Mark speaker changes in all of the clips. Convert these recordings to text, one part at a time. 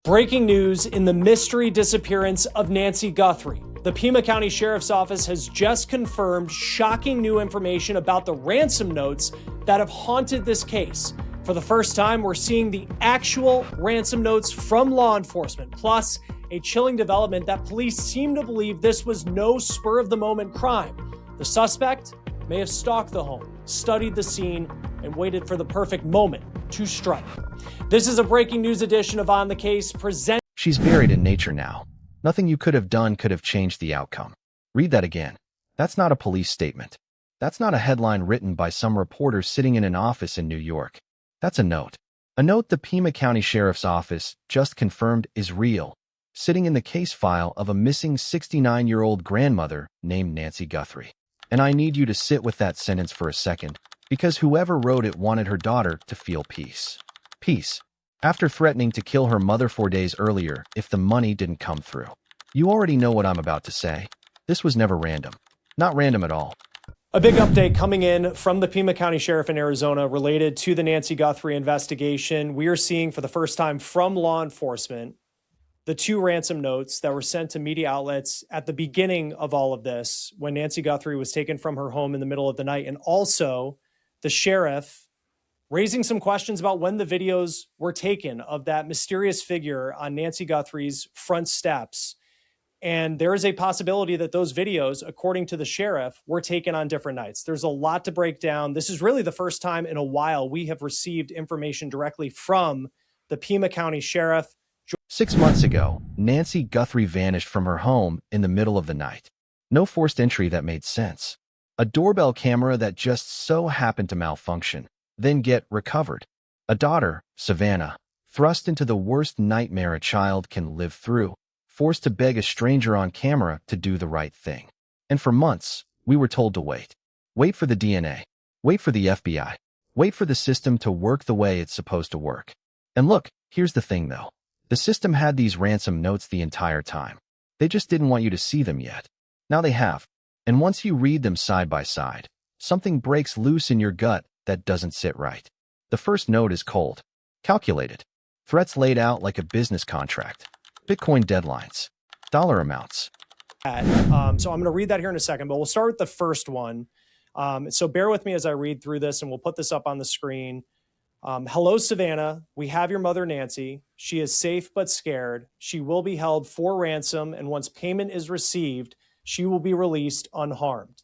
Speaker 1: Breaking news in the mystery disappearance of Nancy Guthrie. The Pima County Sheriff's Office has just confirmed shocking new information about the ransom notes that have haunted this case. For the first time, we're seeing the actual ransom notes from law enforcement, plus a chilling development that police seem to believe this was no spur-of-the-moment crime. The suspect may have stalked the home, studied the scene, and waited for the perfect moment to strike. This is a breaking news edition of On the Case present.
Speaker 2: She's buried in nature now. Nothing you could have done could have changed the outcome. Read that again. That's not a police statement. That's not a headline written by some reporter sitting in an office in New York. That's a note. A note the Pima County Sheriff's Office just confirmed is real, sitting in the case file of a missing 69-year-old grandmother named Nancy Guthrie. And I need you to sit with that sentence for a second, because whoever wrote it wanted her daughter to feel peace. Peace. After threatening to kill her mother 4 days earlier if the money didn't come through. You already know what I'm about to say. This was never random. Not random at all.
Speaker 1: A big update coming in from the Pima County Sheriff in Arizona related to the Nancy Guthrie investigation. We are seeing for the first time from law enforcement the two ransom notes that were sent to media outlets at the beginning of all of this when Nancy Guthrie was taken from her home in the middle of the night, and also the sheriff raising some questions about when the videos were taken of that mysterious figure on Nancy Guthrie's front steps. And there is a possibility that those videos, according to the sheriff, were taken on different nights. There's a lot to break down. This is really the first time in a while we have received information directly from the Pima County Sheriff.
Speaker 2: 6 months ago, Nancy Guthrie vanished from her home in the middle of the night. No forced entry that made sense. A doorbell camera that just so happened to malfunction, then get recovered. A daughter, Savannah, thrust into the worst nightmare a child can live through, forced to beg a stranger on camera to do the right thing. And for months, we were told to wait. Wait for the DNA. Wait for the FBI. Wait for the system to work the way it's supposed to work. And look, here's the thing though. The system had these ransom notes the entire time. They just didn't want you to see them yet. Now they have. And once you read them side by side, something breaks loose in your gut that doesn't sit right. The first note is cold. Calculated. Threats laid out like a business contract. Bitcoin deadlines. Dollar amounts.
Speaker 1: So I'm going to read that here in a second, but we'll start with the first one. So bear with me as I read through this, and we'll put this up on the screen. Hello, Savannah. We have your mother, Nancy. She is safe but scared. She will be held for ransom, and once payment is received, she will be released unharmed.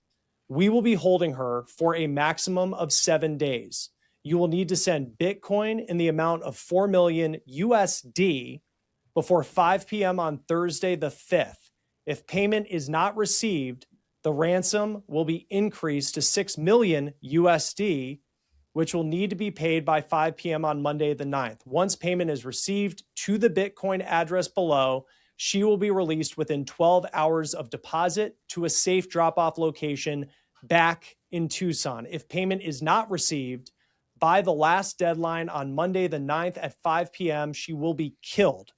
Speaker 1: We will be holding her for a maximum of 7 days. You will need to send Bitcoin in the amount of 4 million USD before 5 p.m. on Thursday the 5th. If payment is not received, the ransom will be increased to 6 million USD, which will need to be paid by 5 p.m. on Monday the 9th. Once payment is received to the Bitcoin address below, she will be released within 12 hours of deposit to a safe drop-off location back in Tucson. If payment is not received by the last deadline on Monday the 9th at 5 p.m., she will be killed.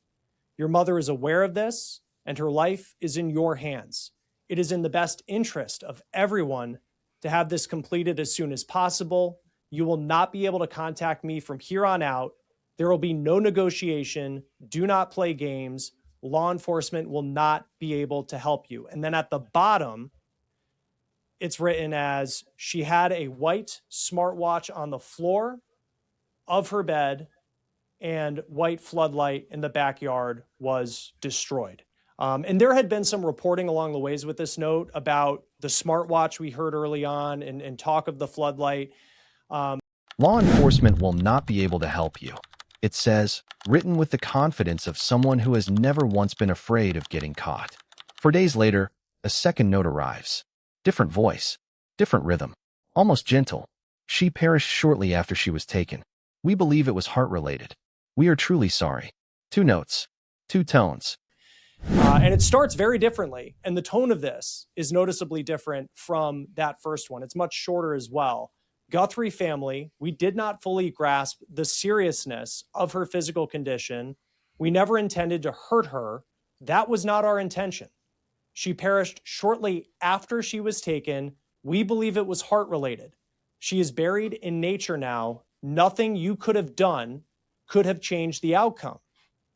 Speaker 1: Your mother is aware of this, and her life is in your hands. It is in the best interest of everyone to have this completed as soon as possible. You will not be able to contact me from here on out. There will be no negotiation. Do not play games. Law enforcement will not be able to help you. And then at the bottom, it's written as she had a white smartwatch on the floor of her bed, and white floodlight in the backyard was destroyed. And there had been some reporting along the ways with this note about the smartwatch we heard early on and talk of the floodlight.
Speaker 2: Law enforcement will not be able to help you. It says, written with the confidence of someone who has never once been afraid of getting caught. 4 days later, a second note arrives. Different voice, different rhythm, almost gentle. She perished shortly after she was taken. We believe it was heart-related. We are truly sorry. 2 notes, 2 tones.
Speaker 1: And it starts very differently. And the tone of this is noticeably different from that first one. It's much shorter as well. Guthrie family, we did not fully grasp the seriousness of her physical condition. We never intended to hurt her. That was not our intention. She perished shortly after she was taken. We believe it was heart-related. She is buried in nature now. Nothing you could have done could have changed the outcome.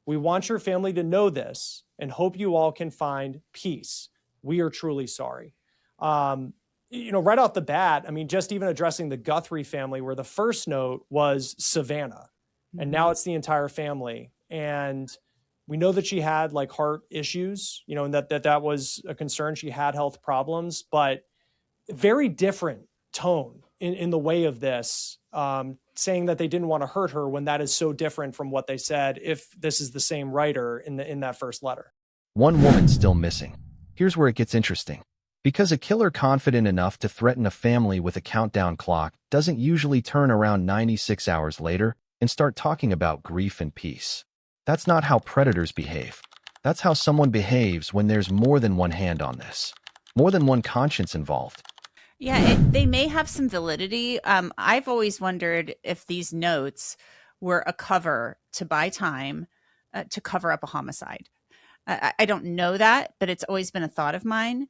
Speaker 1: We want your family to know this and hope you all can find peace. We are truly sorry. Right off the bat, I mean, just even addressing the Guthrie family, where the first note was Savannah, and now it's the entire family. And we know that she had like heart issues, and that was a concern. She had health problems, but very different tone in the way of this, saying that they didn't want to hurt her when that is so different from what they said, if this is the same writer in that first letter.
Speaker 2: One woman still missing. Here's where it gets interesting. Because a killer confident enough to threaten a family with a countdown clock doesn't usually turn around 96 hours later and start talking about grief and peace. That's not how predators behave. That's how someone behaves when there's more than one hand on this, more than one conscience involved.
Speaker 3: Yeah, they may have some validity. I've always wondered if these notes were a cover to buy time to cover up a homicide. I don't know that, but it's always been a thought of mine.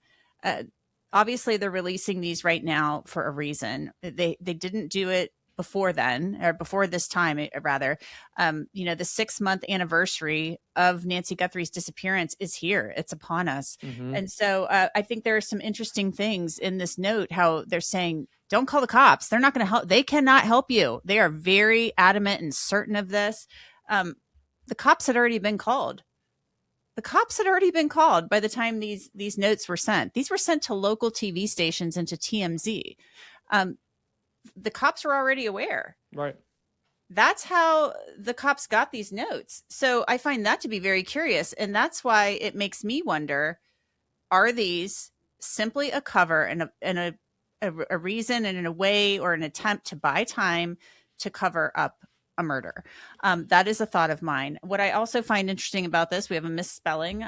Speaker 3: Obviously, they're releasing these right now for a reason. They didn't do it before then, or before this time, rather. The 6-month anniversary of Nancy Guthrie's disappearance is here. It's upon us.
Speaker 1: Mm-hmm.
Speaker 3: And so I think there are some interesting things in this note, how they're saying, don't call the cops. They're not going to help. They cannot help you. They are very adamant and certain of this. The cops had already been called. The cops had already been called by the time these notes were sent. These were sent to local TV stations and to TMZ. The cops were already aware.
Speaker 1: Right.
Speaker 3: That's how the cops got these notes. So I find that to be very curious. And that's why it makes me wonder, are these simply a cover and a reason and in a way or an attempt to buy time to cover up a murder? That is a thought of mine. What I also find interesting about this, we have a misspelling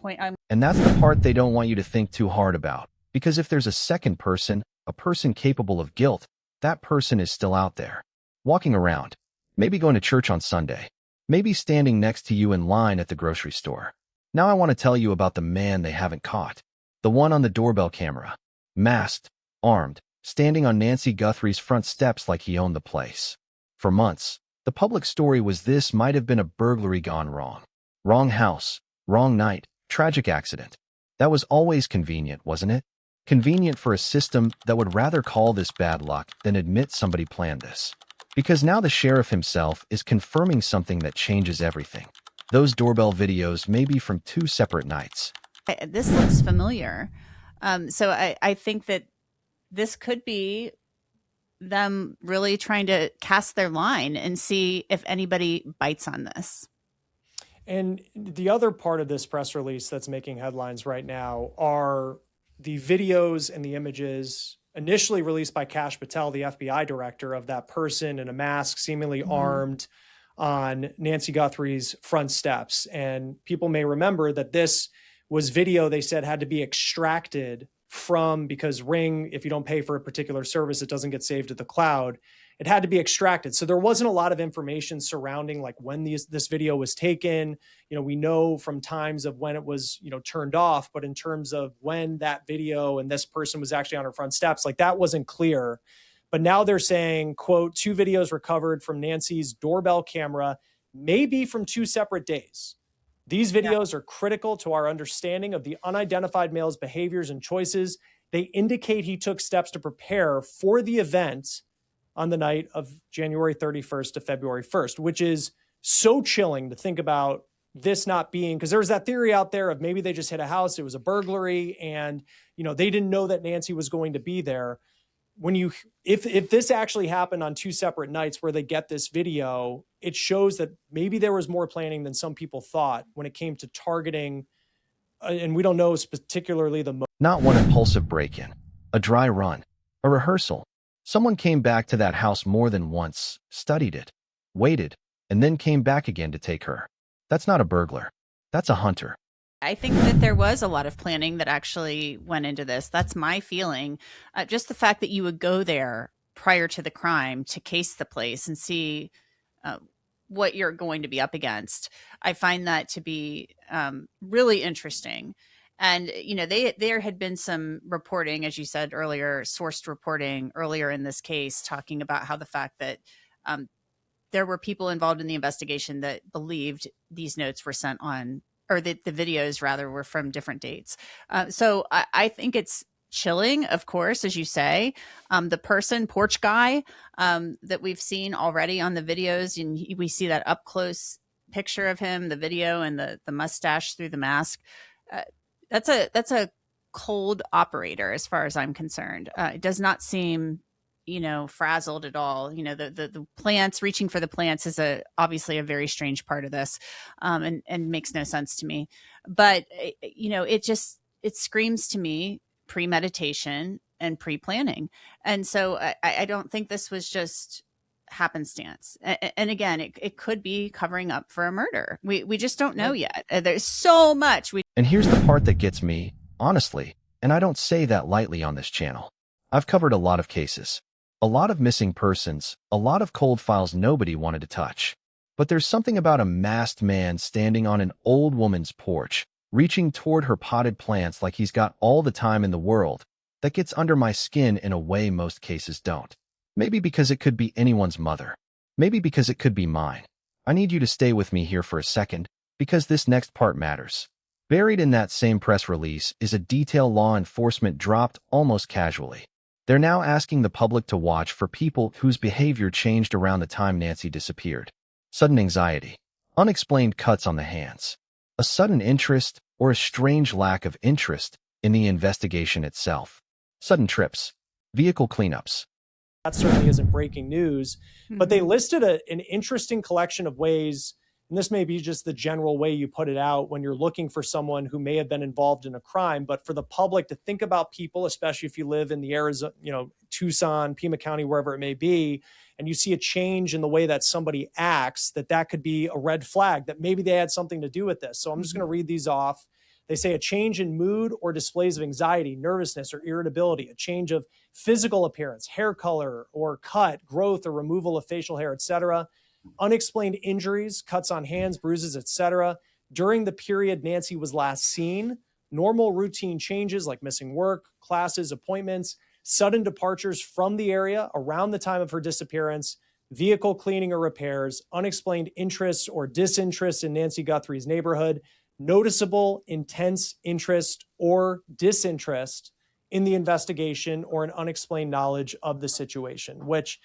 Speaker 3: point.
Speaker 2: And that's the part they don't want you to think too hard about. Because if there's a second person, a person capable of guilt, that person is still out there, walking around, maybe going to church on Sunday, maybe standing next to you in line at the grocery store. Now I want to tell you about the man they haven't caught. The one on the doorbell camera, masked, armed, standing on Nancy Guthrie's front steps like he owned the place. For months, the public story was this might have been a burglary gone wrong. Wrong house, wrong night, tragic accident. That was always convenient, wasn't it? Convenient for a system that would rather call this bad luck than admit somebody planned this. Because now the sheriff himself is confirming something that changes everything. Those doorbell videos may be from 2 separate nights.
Speaker 3: This looks familiar. So I think that this could be them really trying to cast their line and see if anybody bites on this.
Speaker 1: And the other part of this press release that's making headlines right now are the videos and the images initially released by Kash Patel, the FBI director, of that person in a mask, seemingly armed, on Nancy Guthrie's front steps. And people may remember that this was video they said had to be extracted from, because Ring, if you don't pay for a particular service, it doesn't get saved to the cloud. It had to be extracted. So there wasn't a lot of information surrounding like when this video was taken. We know from times of when it was, turned off, but in terms of when that video and this person was actually on her front steps, like that wasn't clear. But now they're saying, quote, 2 videos recovered from Nancy's doorbell camera may be from 2 separate days. These videos are critical to our understanding of the unidentified male's behaviors and choices. They indicate he took steps to prepare for the event on the night of January 31st to February 1st, which is so chilling to think about this not being, because there's that theory out there of maybe they just hit a house, it was a burglary, and they didn't know that Nancy was going to be there. If this actually happened on 2 separate nights where they get this video, it shows that maybe there was more planning than some people thought when it came to targeting, and we don't know particularly
Speaker 2: Not one impulsive break-in, a dry run, a rehearsal. Someone came back to that house more than once, studied it, waited, and then came back again to take her. That's not a burglar. That's a hunter.
Speaker 3: I think that there was a lot of planning that actually went into this. That's my feeling. Just the fact that you would go there prior to the crime to case the place and see what you're going to be up against. I find that to be really interesting. And, there had been some reporting, as you said earlier, sourced reporting earlier in this case, talking about how the fact that there were people involved in the investigation that believed these notes were sent on, or that the videos rather were from different dates. So I think it's chilling, of course, as you say. The person, porch guy, that we've seen already on the videos, and we see that up close picture of him, the video, and the mustache through the mask. That's a cold operator, as far as I'm concerned. It does not seem, frazzled at all. The plants, reaching for the plants is obviously a very strange part of this, and makes no sense to me. But it screams to me premeditation and pre-planning. And so I don't think this was just happenstance. And again, it could be covering up for a murder. We just don't know yet. There's so much.
Speaker 2: And here's the part that gets me, honestly, and I don't say that lightly on this channel. I've covered a lot of cases, a lot of missing persons, a lot of cold files nobody wanted to touch. But there's something about a masked man standing on an old woman's porch, reaching toward her potted plants like he's got all the time in the world, that gets under my skin in a way most cases don't. Maybe because it could be anyone's mother. Maybe because it could be mine. I need you to stay with me here for a second, because this next part matters. Buried in that same press release is a detail law enforcement dropped almost casually. They're now asking the public to watch for people whose behavior changed around the time Nancy disappeared. Sudden anxiety, unexplained cuts on the hands, a sudden interest or a strange lack of interest in the investigation itself, sudden trips, vehicle cleanups.
Speaker 1: That certainly isn't breaking news, but they listed an interesting collection of ways, and this may be just the general way you put it out when you're looking for someone who may have been involved in a crime, but for the public to think about people, especially if you live in the Arizona, Tucson, Pima County, wherever it may be, and you see a change in the way that somebody acts, that could be a red flag, that maybe they had something to do with this. So I'm just going to read these off. They say a change in mood or displays of anxiety, nervousness, or irritability, a change of physical appearance, hair color or cut, growth or removal of facial hair, etc., unexplained injuries, cuts on hands, bruises, etc. During the period Nancy was last seen, normal routine changes like missing work, classes, appointments, sudden departures from the area around the time of her disappearance, vehicle cleaning or repairs, unexplained interest or disinterest in Nancy Guthrie's neighborhood, noticeable intense interest or disinterest in the investigation, or an unexplained knowledge of the situation, which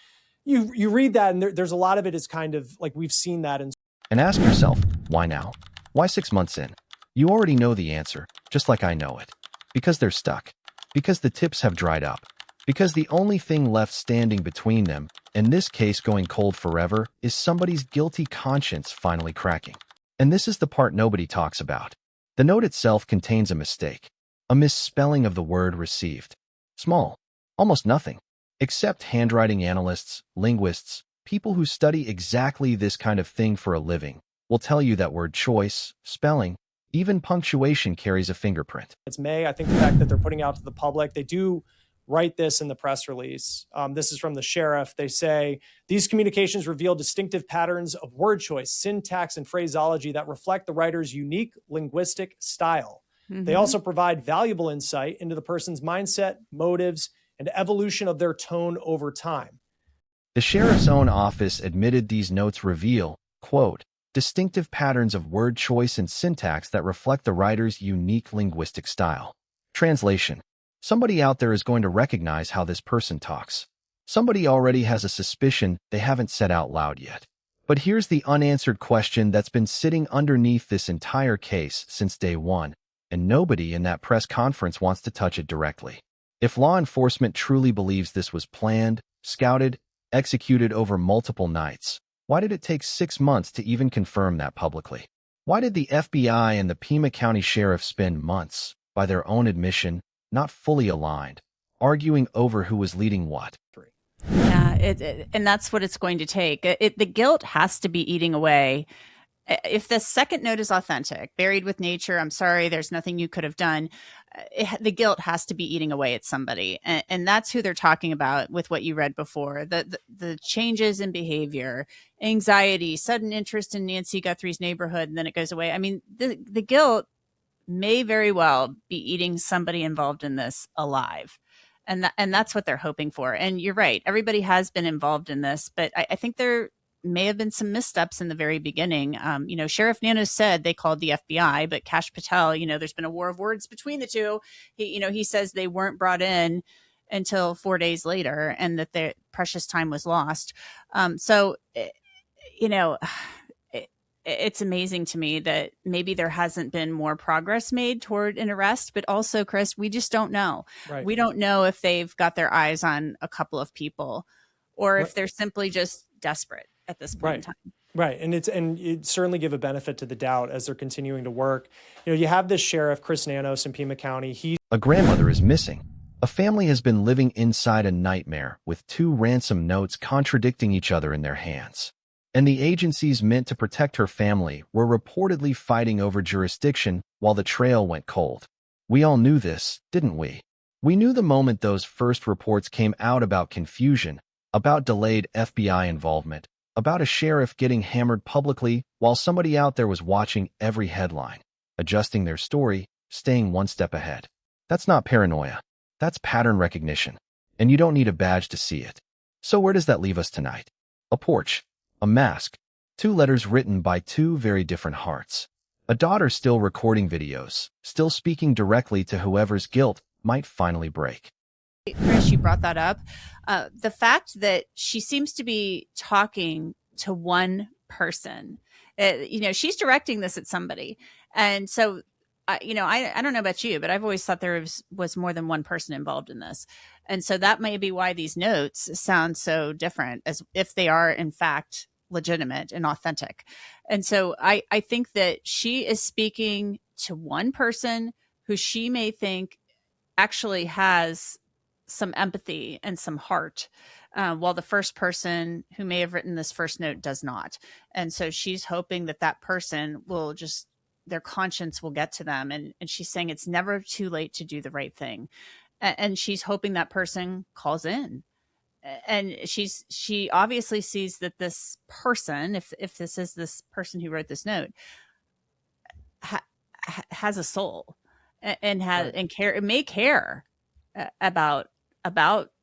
Speaker 1: you read that and there's a lot of it is kind of like we've seen that.
Speaker 2: And ask yourself, why now? Why 6 months in? You already know the answer, just like I know it. Because they're stuck. Because the tips have dried up. Because the only thing left standing between them, in this case going cold forever, is somebody's guilty conscience finally cracking. And this is the part nobody talks about. The note itself contains a mistake. A misspelling of the word received. Small. Almost nothing. Except handwriting analysts, linguists, people who study exactly this kind of thing for a living, will tell you that word choice, spelling, even punctuation carries a fingerprint.
Speaker 1: It's May. I think the fact that they're putting out to the public, they do write this in the press release. This is from the sheriff. They say, these communications reveal distinctive patterns of word choice, syntax, and phraseology that reflect the writer's unique linguistic style. They also provide valuable insight into the person's mindset, motives, and evolution of their tone over time.
Speaker 2: The sheriff's own office admitted these notes reveal, quote, distinctive patterns of word choice and syntax that reflect the writer's unique linguistic style. Translation. Somebody out there is going to recognize how this person talks. Somebody already has a suspicion they haven't said out loud yet. But here's the unanswered question that's been sitting underneath this entire case since day one, and nobody in that press conference wants to touch it directly. If law enforcement truly believes this was planned, scouted, executed over multiple nights, why did it take 6 months to even confirm that publicly? Why did the FBI and the Pima County Sheriff spend months, by their own admission, not fully aligned, arguing over who was leading what?
Speaker 3: Yeah, and that's what it's going to take. The guilt has to be eating away. If the second note is authentic, buried with nature, I'm sorry, there's nothing you could have done. The guilt has to be eating away at somebody. And that's who they're talking about with what you read before. The changes in behavior, anxiety, sudden interest in Nancy Guthrie's neighborhood, and then it goes away. I mean, the guilt may very well be eating somebody involved in this alive. And that's what they're hoping for. And you're right. Everybody has been involved in this, but I think they're may have been some missteps in the very beginning. Sheriff Nano said they called the FBI, but Kash Patel, there's been a war of words between the two. He says they weren't brought in until 4 days later, and that their precious time was lost. It's amazing to me that maybe there hasn't been more progress made toward an arrest, but also, Chris, we just don't know.
Speaker 1: Right.
Speaker 3: We don't know if they've got their eyes on a couple of people, or if they're simply just desperate at this point in time.
Speaker 1: Right. And it certainly give a benefit to the doubt as they're continuing to work. You have this sheriff, Chris Nanos in Pima County.
Speaker 2: A grandmother is missing. A family has been living inside a nightmare with 2 ransom notes contradicting each other in their hands. And the agencies meant to protect her family were reportedly fighting over jurisdiction while the trail went cold. We all knew this, didn't we? We knew the moment those first reports came out about confusion, about delayed FBI involvement, about a sheriff getting hammered publicly while somebody out there was watching every headline, adjusting their story, staying one step ahead. That's not paranoia. That's pattern recognition. And you don't need a badge to see it. So where does that leave us tonight? A porch. A mask, 2 letters written by 2 very different hearts. A daughter still recording videos, still speaking directly to whoever's guilt might finally break.
Speaker 3: Chris, you brought that up. The fact that she seems to be talking to one person, she's directing this at somebody. And so, I don't know about you, but I've always thought there was more than one person involved in this. And so that may be why these notes sound so different, as if they are in fact legitimate and authentic. And so I think that she is speaking to one person who she may think actually has some empathy and some heart, while the first person who may have written this first note does not. And so she's hoping that person will their conscience will get to them. And she's saying it's never too late to do the right thing. And she's hoping that person calls in. And she obviously sees that this person, if this is this person who wrote this note, has a soul and may care about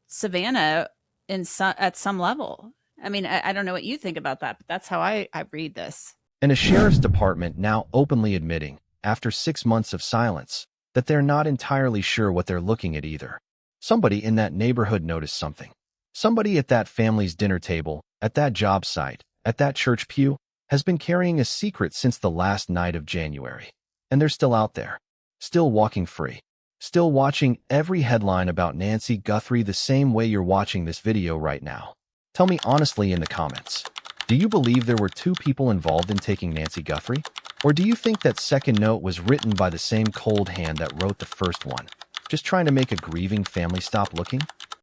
Speaker 3: Savannah at some level. I mean, I don't know what you think about that, but that's how I read this.
Speaker 2: And a sheriff's department now openly admitting, after 6 months of silence, that they're not entirely sure what they're looking at either. Somebody in that neighborhood noticed something. Somebody at that family's dinner table, at that job site, at that church pew, has been carrying a secret since the last night of January. And they're still out there, still walking free, still watching every headline about Nancy Guthrie the same way you're watching this video right now. Tell me honestly in the comments, do you believe there were 2 people involved in taking Nancy Guthrie? Or do you think that second note was written by the same cold hand that wrote the first one, just trying to make a grieving family stop looking?